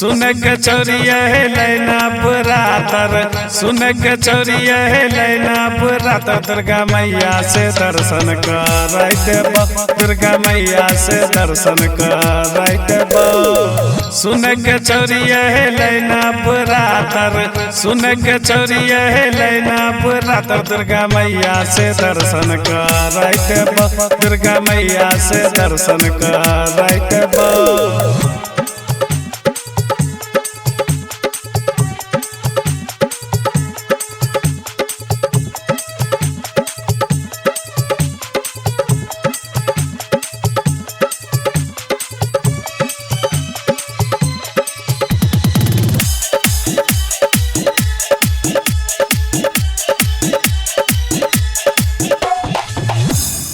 सुन के चोरिया है लैना बुरातर, सुन के चोरिया है लैना बुरातर। दुर्गा मैया से दर्शन कर देबो, दुर्गा मैया से दर्शन कर देबो। सुन के चोरिया है लैना बुरातर, सुन के चोरिया है लैना बुरातर। दुर्गा मैया से दर्शन कर देबो, दुर्गा मैया से दर्शन कर देबो।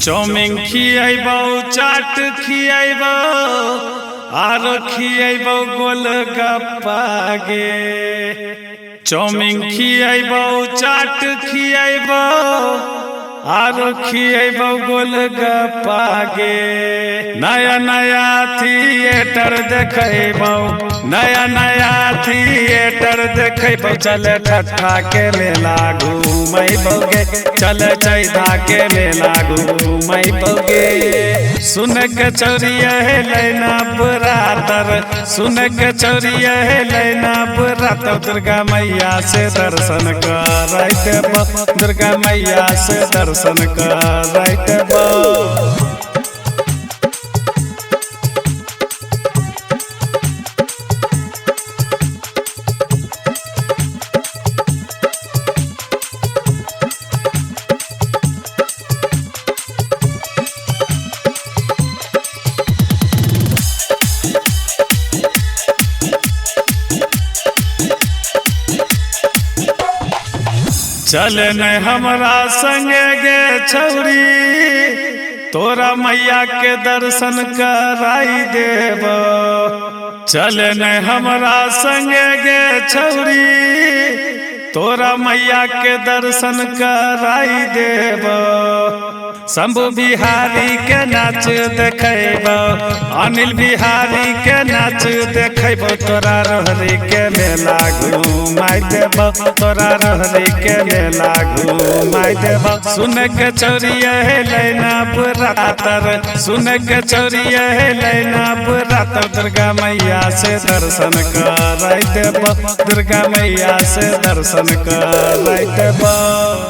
चौमिन खियाबो, चाट खियाबो, आरो खियाबो गोलगप्पा गे। चौमिन खियाबो, चाट खियाबो, आरो खियाबो गोलगप्पा गे। नया नया थिएटर देखैबो, नया नया थिएटर देखैबो। चल ठट्ठा के मेला घूमैबो गे, चल चैधा के मेला घूमैबो गे। सुन के चोरिया है लैना बुरातर, सुन के चोरिया है लैना बुरातर। दुर्गा मैया से दर्शन कर देबो, दुर्गा मैया से दर्शन कर देबो। चल न हमरा संगे गे छौरी, तोरा मैया के दर्शन कराई देबो। चल न हमरा संगे गे छौरी, तोरा मैया के दर्शन कराई देबो। शंभु बिहारी के नाच देखैबो, अनिल बिहारी के नाच देखैबो। तोरा रोहरी के मेला घुमाई देबो, तोरा रोहरी के मेला घुमाई देबो। सुन के चोरिया है लैना बुरातर, सुन के चोरिया है लैना बुरातर। दुर्गा मैया से दर्शन कर देबो, दुर्गा मैया से दर्शन कर देबो।